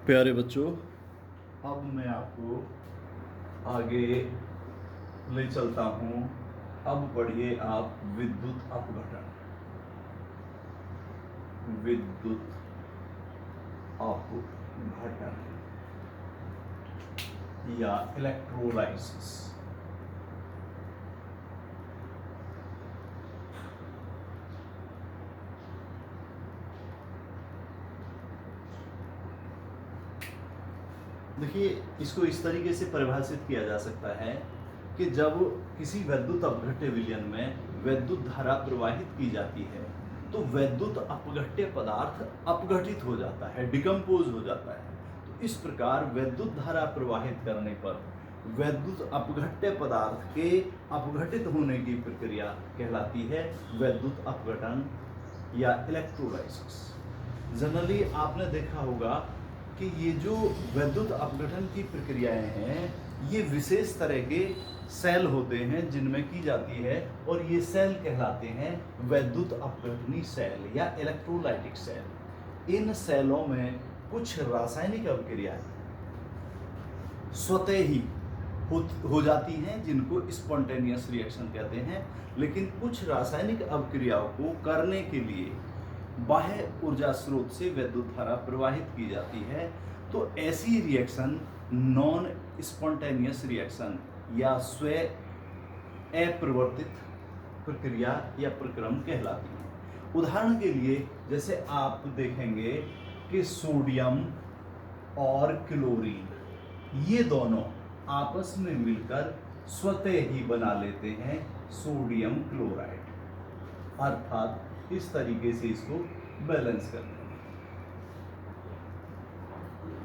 प्यारे बच्चों, अब मैं आपको आगे ले चलता हूं। अब पढ़िए आप विद्युत अपघटन। विद्युत अपघटन या इलेक्ट्रोलाइसिस। देखिए, इसको इस तरीके से परिभाषित किया जा सकता है कि जब किसी वैद्युत अपघट्य विलयन में वैद्युत धारा प्रवाहित की जाती है तो वैद्युत अपघट्य पदार्थ अपघटित हो जाता है, डिकम्पोज हो जाता है। तो इस प्रकार वैद्युत धारा प्रवाहित करने पर वैद्युत अपघट्य पदार्थ के अपघटित होने की प्रक्रिया कहलाती है वैद्युत अपघटन या इलेक्ट्रोलाइसिस। जनरली आपने देखा होगा कि ये जो वैद्युत अपघटन की प्रक्रियाएं हैं ये विशेष तरह के सेल होते हैं जिनमें की जाती है, और ये सेल कहलाते हैं वैद्युत अपघटनी सेल या इलेक्ट्रोलाइटिक सेल। इन सेलों में कुछ रासायनिक अभिक्रियाएं स्वतः ही हो जाती हैं जिनको स्पॉन्टेनियस रिएक्शन कहते हैं, लेकिन कुछ रासायनिक अभिक्रियाओं को करने के लिए बाह्य ऊर्जा स्रोत से विद्युत धारा प्रवाहित की जाती है। तो ऐसी रिएक्शन नॉन स्पॉन्टेनियस रिएक्शन या स्व अप्रवर्तित प्रक्रिया या प्रक्रम कहलाती है। उदाहरण के लिए जैसे आप देखेंगे कि सोडियम और क्लोरीन ये दोनों आपस में मिलकर स्वतः ही बना लेते हैं सोडियम क्लोराइड, अर्थात इस तरीके से इसको बैलेंस करते हैं।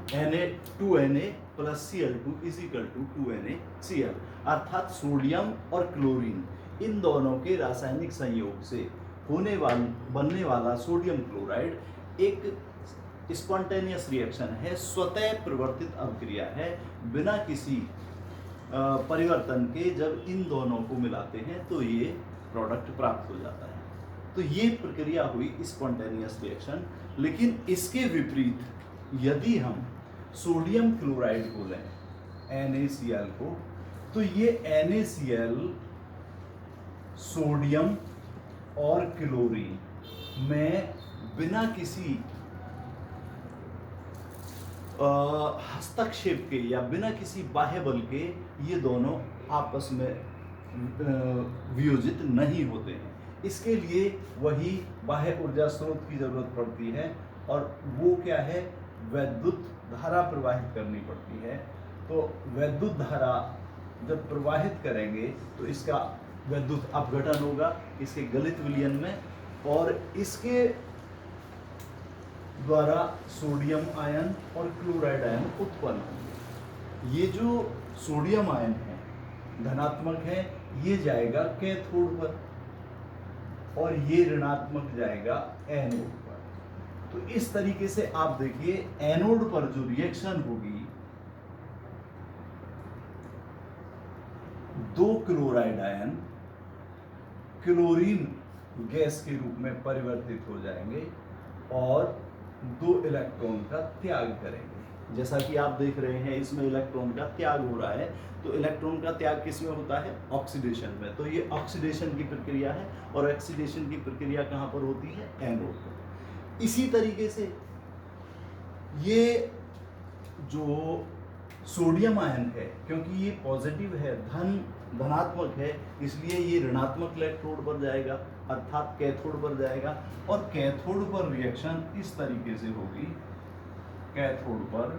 Na2Na plus Cl2 is equal to 2NaCl, अर्थात सोडियम और क्लोरीन इन दोनों के रासायनिक संयोग से बनने वाला सोडियम क्लोराइड एक स्पॉन्टेनियस रिएक्शन है, स्वतः प्रवर्तित अभिक्रिया है, बिना किसी परिवर्तन के। जब इन दोनों को मिलाते हैं तो ये प्रोडक्ट प्राप्त हो जाता है। तो ये प्रक्रिया हुई स्पॉन्टेनियस रिएक्शन। लेकिन इसके विपरीत यदि हम सोडियम क्लोराइड को लें NaCl को, तो ये NaCl सोडियम और क्लोरीन में बिना किसी हस्तक्षेप के या बिना किसी बाह्य बल के ये दोनों आपस में वियोजित नहीं होते हैं। इसके लिए वही बाह्य ऊर्जा स्रोत की जरूरत पड़ती है, और वो क्या है, वैद्युत धारा प्रवाहित करनी पड़ती है। तो वैद्युत धारा जब प्रवाहित करेंगे तो इसका वैद्युत अपघटन होगा इसके गलित विलयन में, और इसके द्वारा सोडियम आयन और क्लोराइड आयन उत्पन्न होंगे। ये जो सोडियम आयन है धनात्मक है, ये जाएगा कैथोड पर, और ये ऋणात्मक जाएगा एनोड पर। तो इस तरीके से आप देखिए एनोड पर जो रिएक्शन होगी, दो क्लोराइड आयन क्लोरीन गैस के रूप में परिवर्तित हो जाएंगे और दो इलेक्ट्रॉन का त्याग करेंगे। जैसा कि आप देख रहे हैं इसमें इलेक्ट्रॉन का त्याग हो रहा है। तो इलेक्ट्रॉन का त्याग किस में होता है, ऑक्सीडेशन में। तो ये ऑक्सीडेशन की प्रक्रिया है, और ऑक्सीडेशन की प्रक्रिया कहां पर होती है, एनोड पर। इसी तरीके से ये जो सोडियम आयन है, क्योंकि ये पॉजिटिव है, धनात्मक है, इसलिए ये ऋणात्मक इलेक्ट्रोड पर जाएगा, अर्थात कैथोड पर जाएगा। और कैथोड पर रिएक्शन इस तरीके से होगी, कैथोड पर,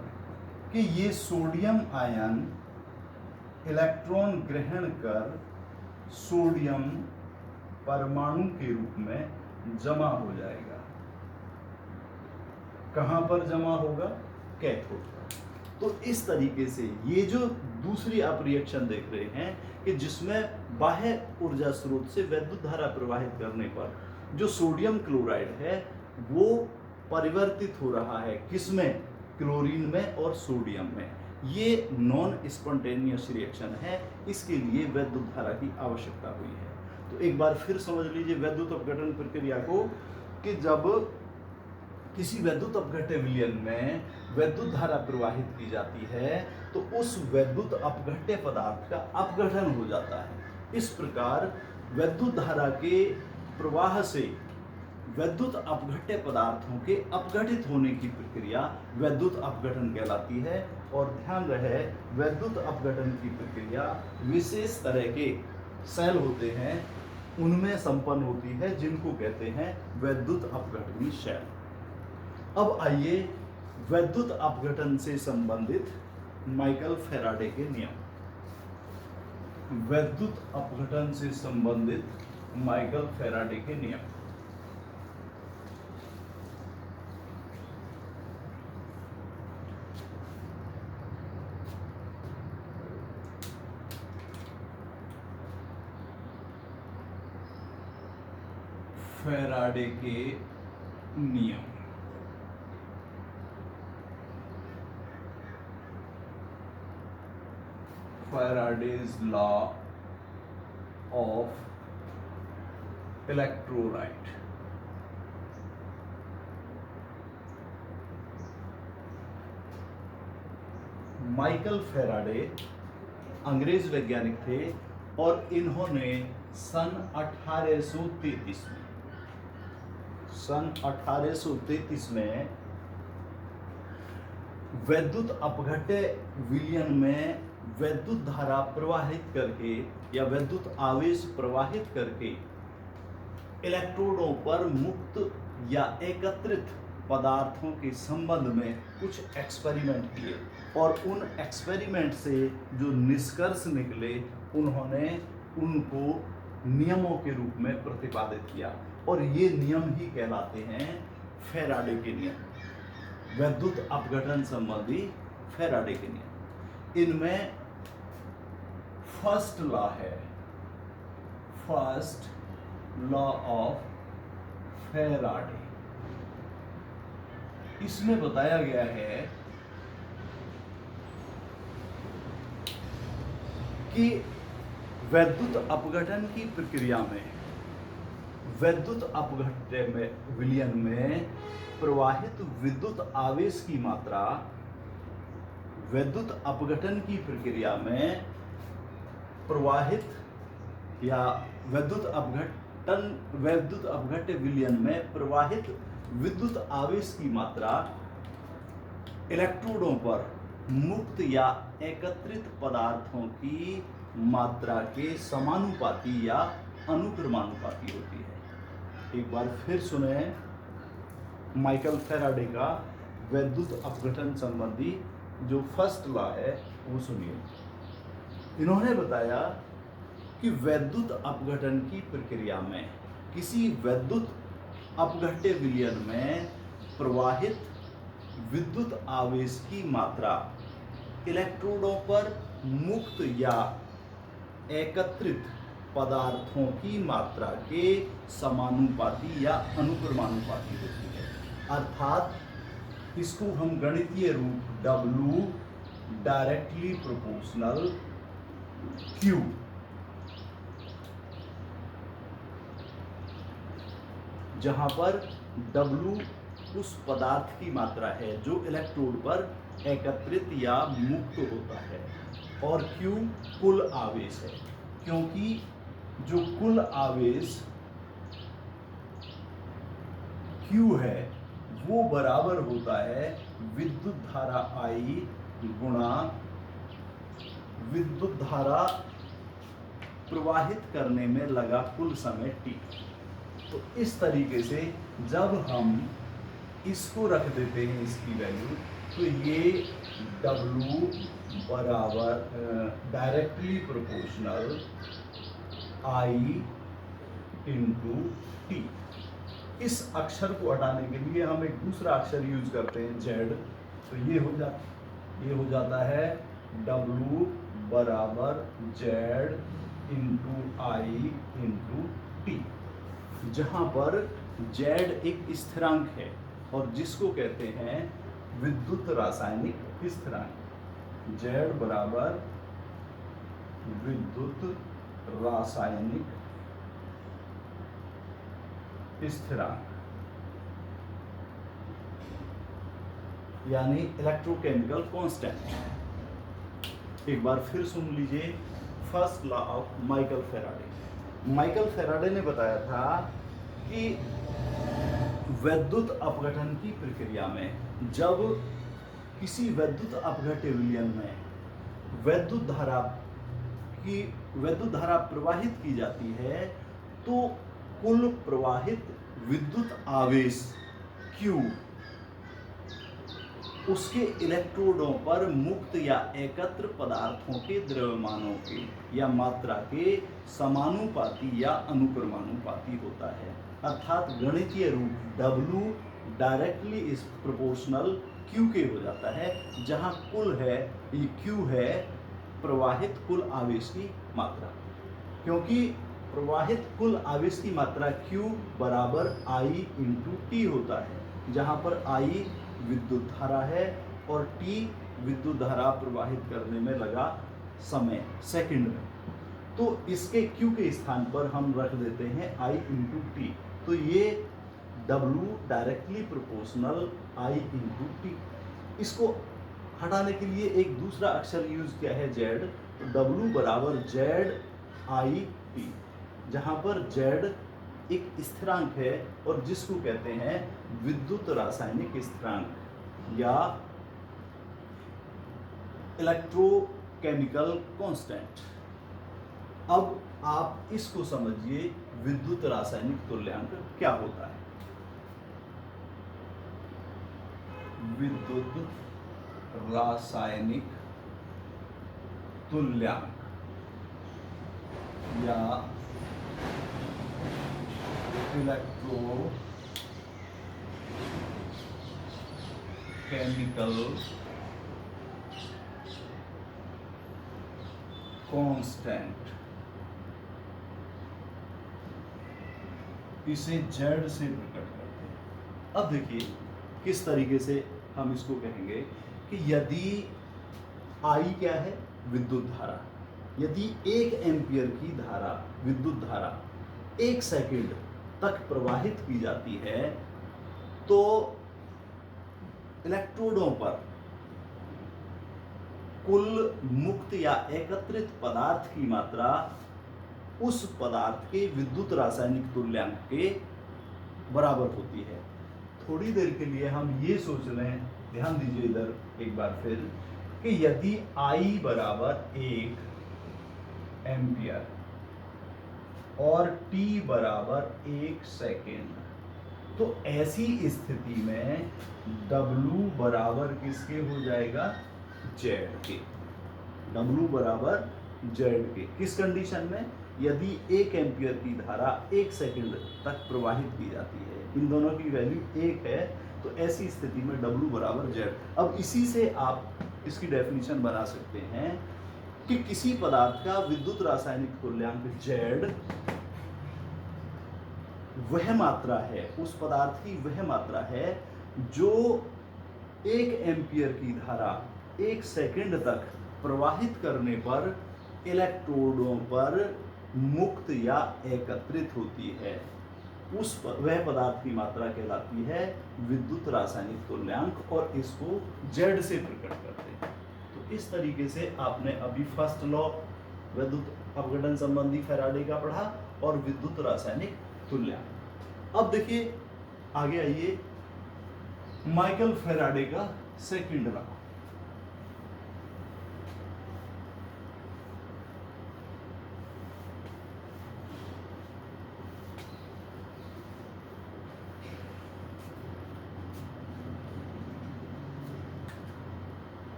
कि ये सोडियम आयन इलेक्ट्रॉन ग्रहण कर सोडियम परमाणु के रूप में जमा हो जाएगा। कहां पर जमा होगा, कैथोड पर। तो इस तरीके से ये जो दूसरी आप रिएक्शन देख रहे हैं कि जिसमें बाह्य ऊर्जा स्रोत से विद्युत धारा प्रवाहित करने पर जो सोडियम क्लोराइड है वो परिवर्तित हो रहा है, किसमें, क्लोरीन में और सोडियम में। ये नॉन स्पॉन्टेनियस रिएक्शन है, इसके लिए विद्युत धारा की आवश्यकता हुई है। तो एक बार फिर समझ लीजिए विद्युत अपघटन प्रक्रिया को, कि जब किसी वैद्युत अपघट्य विलयन में वैद्युत धारा प्रवाहित की जाती है तो उस वैद्युत अपघट्य पदार्थ का अपघटन हो जाता है। इस प्रकार वैद्युत धारा के प्रवाह से वैद्युत अपघट्य पदार्थों के अपघटित होने की प्रक्रिया वैद्युत अपघटन कहलाती है। और ध्यान रहे, वैद्युत अपघटन की प्रक्रिया विशेष तरह के सेल होते हैं उनमें संपन्न होती है, जिनको कहते हैं वैद्युत अपघटनी सेल। अब आइए वैद्युत अपघटन से संबंधित माइकल फैराडे के नियम। वैद्युत अपघटन से संबंधित माइकल फैराडे के नियम। फैराडे के नियम। Faraday's law of electrolyte। Michael Faraday अंग्रेज वैज्ञानिक थे और इन्होंने सन 1833 में वैद्युत अपघट्य विलयन में वैद्युत धारा प्रवाहित करके या वैद्युत आवेश प्रवाहित करके इलेक्ट्रोडों पर मुक्त या एकत्रित पदार्थों के संबंध में कुछ एक्सपेरिमेंट किए और उन एक्सपेरिमेंट से जो निष्कर्ष निकले उन्होंने उनको नियमों के रूप में प्रतिपादित किया और ये नियम ही कहलाते हैं फैराडे के नियम, वैद्युत अपघटन संबंधी फैराडे के नियम। इनमें फर्स्ट लॉ है, फर्स्ट लॉ ऑफ फैराडे। इसमें बताया गया है कि वैद्युत अपघटन की प्रक्रिया में वैद्युत अपघट्य में विलयन में प्रवाहित विद्युत आवेश की मात्रा वैद्युत अपघटन की प्रक्रिया में प्रवाहित या वैद्युत अपघट्य विलयन में प्रवाहित विद्युत आवेश की मात्रा इलेक्ट्रोडों पर मुक्त या एकत्रित पदार्थों की मात्रा के समानुपाती या अनुक्रमानुपाती होती है। एक बार फिर सुने माइकल फैराडे का वैद्युत अपघटन संबंधी जो फर्स्ट लॉ है वो सुनिए। इन्होंने बताया कि वैद्युत अपघटन की प्रक्रिया में किसी वैद्युत अपघट्य विलयन में प्रवाहित विद्युत आवेश की मात्रा इलेक्ट्रोडों पर मुक्त या एकत्रित पदार्थों की मात्रा के समानुपाती या अनुक्रमानुपाती होती है। अर्थात इसको हम गणितीय रूप W डायरेक्टली प्रोपोर्शनल Q, जहां पर W उस पदार्थ की मात्रा है जो इलेक्ट्रोड पर एकत्रित या मुक्त होता है और Q कुल आवेश है, क्योंकि जो कुल आवेश Q है वो बराबर होता है विद्युत धारा I गुणा विद्युत धारा प्रवाहित करने में लगा कुल समय T। तो इस तरीके से जब हम इसको रख देते हैं इसकी वैल्यू, तो ये W बराबर directly proportional I into T। इस अक्षर को हटाने के लिए हम एक दूसरा अक्षर यूज करते हैं Z। तो ये हो जाता है W बराबर Z into I into T, जहां पर Z एक स्थिरांक है और जिसको कहते हैं विद्युत रासायनिक स्थिरांक। Z बराबर विद्युत रासायनिक स्थिरांक। यानी इलेक्ट्रोकेमिकल कांस्टेंट। एक बार फिर सुन लीजिए, first law of Michael Faraday. Michael Faraday ने बताया था कि वैद्युत अपघटन की प्रक्रिया में जब किसी वैद्युत अपघट्य विलयन में वैद्युत धारा प्रवाहित की जाती है तो कुल प्रवाहित विद्युत आवेश Q उसके इलेक्ट्रोडों पर मुक्त या एकत्र पदार्थों के द्रव्यमानों के या मात्रा के समानुपाती या अनुक्रमानुपाती होता है। अर्थात गणितीय रूप W directly is proportional Q के हो जाता है, जहां कुल है ये Q है प्रवाहित कुल आवेश की मात्रा, क्योंकि प्रवाहित कुल आवेश की मात्रा Q बराबर I इंटू T होता है, जहां पर I विद्युत धारा है और T विद्युत धारा प्रवाहित करने में लगा समय सेकंड में। तो इसके Q के स्थान पर हम रख देते हैं I इंटू T। तो ये W directly proportional I into T। इसको हटाने के लिए एक दूसरा अक्षर यूज किया है Z, तो W बराबर Z I T, जहां पर Z एक स्थिरांक है और जिसको कहते हैं विद्युत रासायनिक स्थिरांक या इलेक्ट्रोकेमिकल कांस्टेंट। अब आप इसको समझिए, विद्युत रासायनिक तुल्यांक क्या होता है। विद्युत रासायनिक तुल्यांक या इलेक्ट्रोकेमिकल कांस्टेंट, इसे Z से प्रकट करते हैं। अब देखिए किस तरीके से हम इसको कहेंगे कि यदि I क्या है, विद्युत धारा, यदि 1 एम्पियर की धारा विद्युत धारा 1 सेकंड तक प्रवाहित की जाती है तो इलेक्ट्रोडों पर कुल मुक्त या एकत्रित पदार्थ की मात्रा उस पदार्थ के विद्युत रासायनिक तुल्यांक के बराबर होती है। थोड़ी देर के लिए हम ये सोच लें, ध्यान दीजिए इधर एक बार फिर, कि यदि I बराबर 1 एम्पियर और T बराबर 1 सेकेंड, तो ऐसी स्थिति में W बराबर किसके हो जाएगा, Z के। W बराबर Z के किस कंडीशन में, यदि 1 एम्पियर की धारा 1 सेकेंड तक प्रवाहित की जाती है, इन दोनों की वैल्यू 1 है, तो ऐसी स्थिति में W बराबर Z। अब इसी से आप इसकी डेफिनेशन बना सकते हैं कि किसी पदार्थ का विद्युत रासायनिक तुल्यांक Z वह मात्रा है, उस पदार्थ की वह मात्रा है जो 1 एम्पियर की धारा 1 सेकेंड तक प्रवाहित करने पर इलेक्ट्रोडों पर मुक्त या एकत्रित होती है। वह पदार्थ की मात्रा कहलाती है विद्युत रासायनिक तुल्यांक, और इसको Z से प्रकट करते हैं। तो इस तरीके से आपने अभी फर्स्ट लॉ विद्युत अपघटन संबंधी फैराडे का पढ़ा और विद्युत रासायनिक तुल्यांक। अब देखिए आगे आइए, माइकल फैराडे का second law.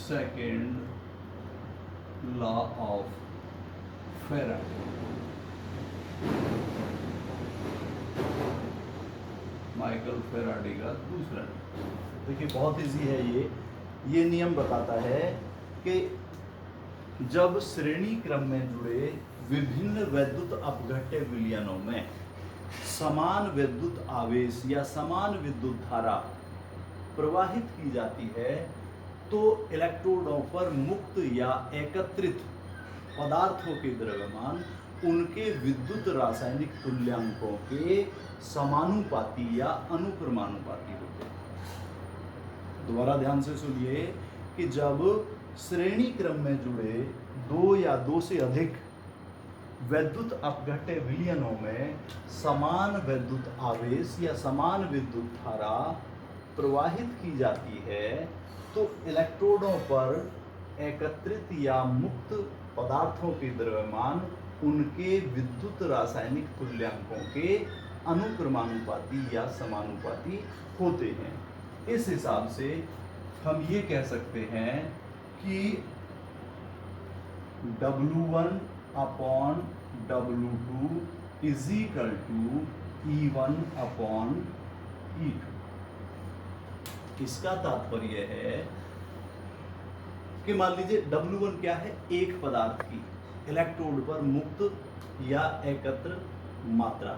Second law of Faraday. Michael Faraday का दूसरा, देखिए बहुत इजी है ये नियम बताता है कि जब श्रेणी क्रम में जुड़े विभिन्न वैद्युत अपघट्य विलयनों में समान विद्युत आवेश या समान विद्युत धारा प्रवाहित की जाती है तो इलेक्ट्रोडों पर मुक्त या एकत्रित पदार्थों के द्रव्यमान उनके विद्युत रासायनिक तुल्यांकों के समानुपाती या अनुक्रमानुपाती होते हैं। दोबारा ध्यान से सुनिए कि जब श्रेणी क्रम में जुड़े दो या दो से अधिक वैद्युत अपघट्य विलयनों में समान वैद्युत आवेश या समान विद्युत धारा प्रवाहित की जाती है तो इलेक्ट्रोडों पर एकत्रित या मुक्त पदार्थों के द्रव्यमान उनके विद्युत रासायनिक तुल्यांकों के अनुक्रमानुपाती या समानुपाती होते हैं। इस हिसाब से हम ये कह सकते हैं कि W1 upon W2 is equal to E1 upon E2। इसका तात्पर्य है कि मान लीजिए W1 क्या है, एक पदार्थ की इलेक्ट्रोड पर मुक्त या एकत्र मात्रा,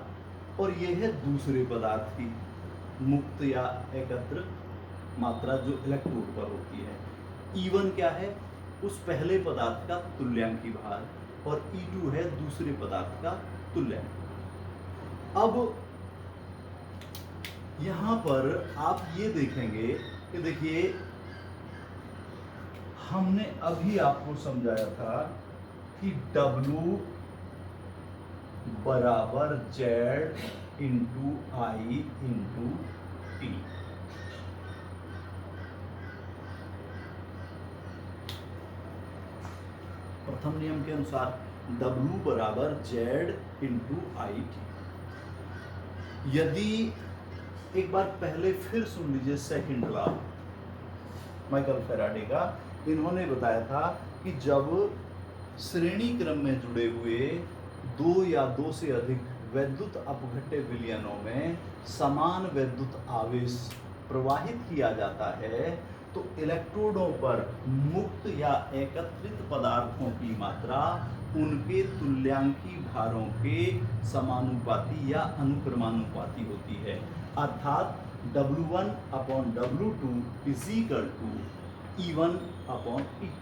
और यह है दूसरे पदार्थ की मुक्त या एकत्र मात्रा जो इलेक्ट्रोड पर होती है। E1 क्या है, उस पहले पदार्थ का तुल्यांकी भार, और E2 है दूसरे पदार्थ का तुल्यांक। अब यहां पर आप ये देखेंगे कि देखिए हमने अभी आपको समझाया था कि W बराबर Z into I into T। प्रथम नियम के अनुसार W बराबर Z इंटू I T। यदि एक बार पहले फिर सुन लीजिए सेकंड लॉ माइकल फैराडे का, इन्होंने बताया था कि जब श्रेणी क्रम में जुड़े हुए दो या दो से अधिक वैद्युत अपघट्य विलयनों में समान वैद्युत आवेश प्रवाहित किया जाता है तो इलेक्ट्रोडों पर मुक्त या एकत्रित पदार्थों की मात्रा उनके तुल्यांकी भारों के समानुपाती या अनुक्रमानुपाती होती है। अर्थात W1 upon W2 is equal to E1 upon E2,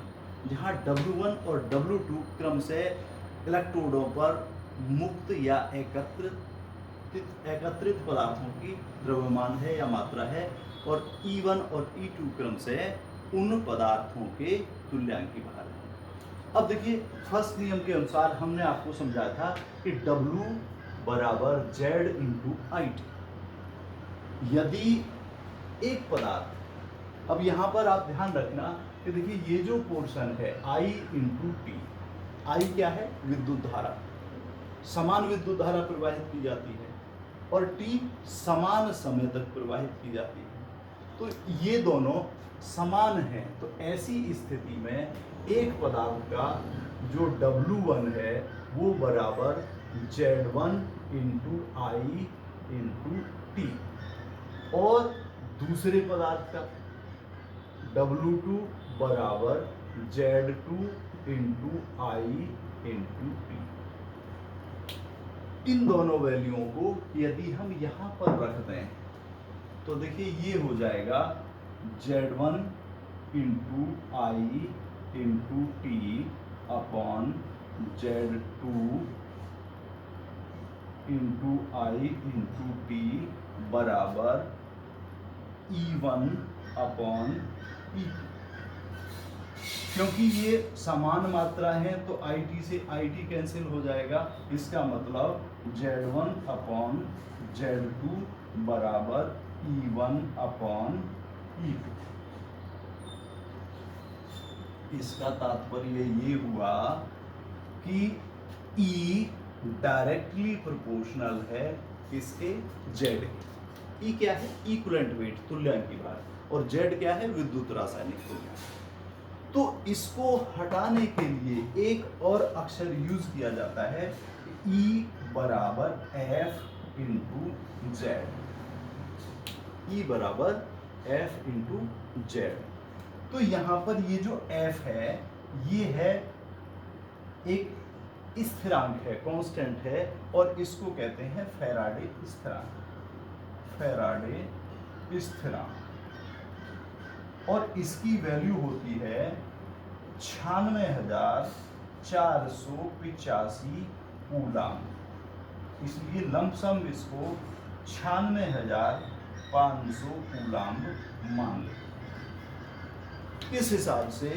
जहाँ W1 और W2 क्रम से इलेक्ट्रोडों पर मुक्त या एकत्रित पदार्थों की द्रव्यमान है या मात्रा है, और E1 और E2 क्रम से उन पदार्थों के तुल्यांकी भार है। अब देखिए फर्स्ट नियम के अनुसार हमने आपको समझाया था कि W बराबर Z इंटू IT। यदि एक पदार्थ, अब यहां पर आप ध्यान रखना कि देखिए ये जो पोर्शन है I इंटू टी, I क्या है, विद्युत धारा, समान विद्युत धारा प्रवाहित की जाती है, और T समान समय तक प्रवाहित की जाती है। तो ये दोनों समान हैं, तो ऐसी स्थिति में एक पदार्थ का जो W1 है वो बराबर Z1 into I into T, और दूसरे पदार्थ का W2 बराबर Z2 into I into T. इन दोनों वैल्यूओं को यदि हम यहां पर रख दें तो देखिए ये हो जाएगा Z1 into I into T upon Z2 into I into T बराबर E1 अपॉन E2। क्योंकि ये समान मात्रा है तो IT से IT कैंसिल हो जाएगा, इसका मतलब Z1 अपॉन Z2 बराबर E1 अपॉन E2। इसका तात्पर्य ये हुआ कि E डायरेक्टली प्रोपोर्शनल है इसके Z के। E क्या है, इक्विवेलेंट वेट, तुल्यांकी भार, और Z क्या है, विद्युत रासायनिक तुल्यांक। तो इसको हटाने के लिए एक और अक्षर यूज किया जाता है, E बराबर F इंटू Z। E बराबर F इंटू Z। तो यहां पर ये जो F है ये है एक स्थिरांक है, कांस्टेंट है, और इसको कहते हैं फैराडे स्थिरांक, फैराडे स्थिरांक, और इसकी वैल्यू होती है 96,485 कूलाम। इसलिए लमसम इसको 96,500 कूलाम मान लें। इस हिसाब से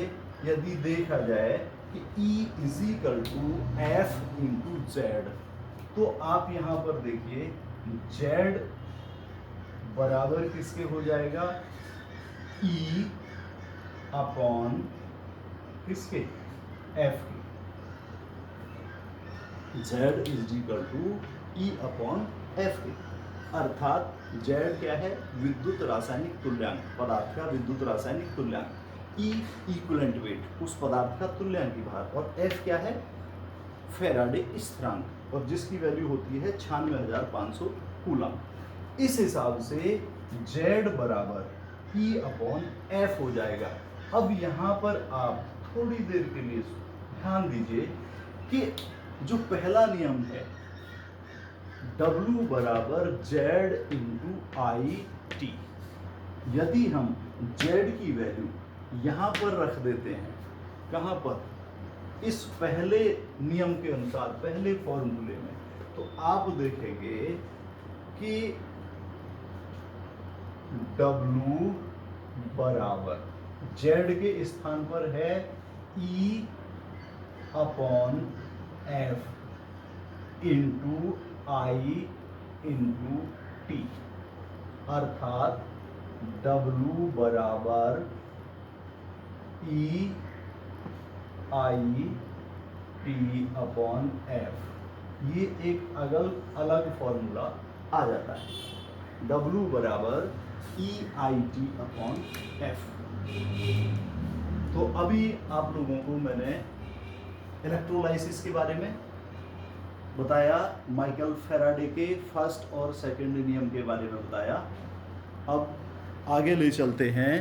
यदि देखा जाए कि E is equal to F into Z, तो आप यहां पर देखिए Z बराबर किसके हो जाएगा, E अपॉन किसके, F के। Z is equal to E upon F के, अर्थात Z क्या है, विद्युत रासायनिक तुल्यांक, पदार्थ का विद्युत रासायनिक तुल्यांक, E इक्विवेलेंट वेट, उस पदार्थ का तुल्यांकी भार, और F क्या है, फैराडे स्थिरांक, और जिसकी वैल्यू होती है 96,500 कूलम। इस हिसाब से Z बराबर E अपॉन F हो जाएगा। अब यहाँ पर आप थोड़ी देर के लिए ध्यान दीजिए कि जो पहला नियम है W बराबर Z इंटू आई टी, यदि हम Z की वैल्यू यहाँ पर रख देते हैं, कहाँ पर, इस पहले नियम के अनुसार, पहले फॉर्मूले में, तो आप देखेंगे कि W बराबर Z के स्थान पर है E अपॉन F इंटू आई इंटू टी, अर्थात W बराबर E I T upon F। ये एक अलग फॉर्मूला आ जाता है, W बराबर E I T upon F। तो अभी आप लोगों को मैंने इलेक्ट्रोलाइसिस के बारे में बताया, माइकल फैराडे के फर्स्ट और सेकंड नियम के बारे में बताया। अब आगे ले चलते हैं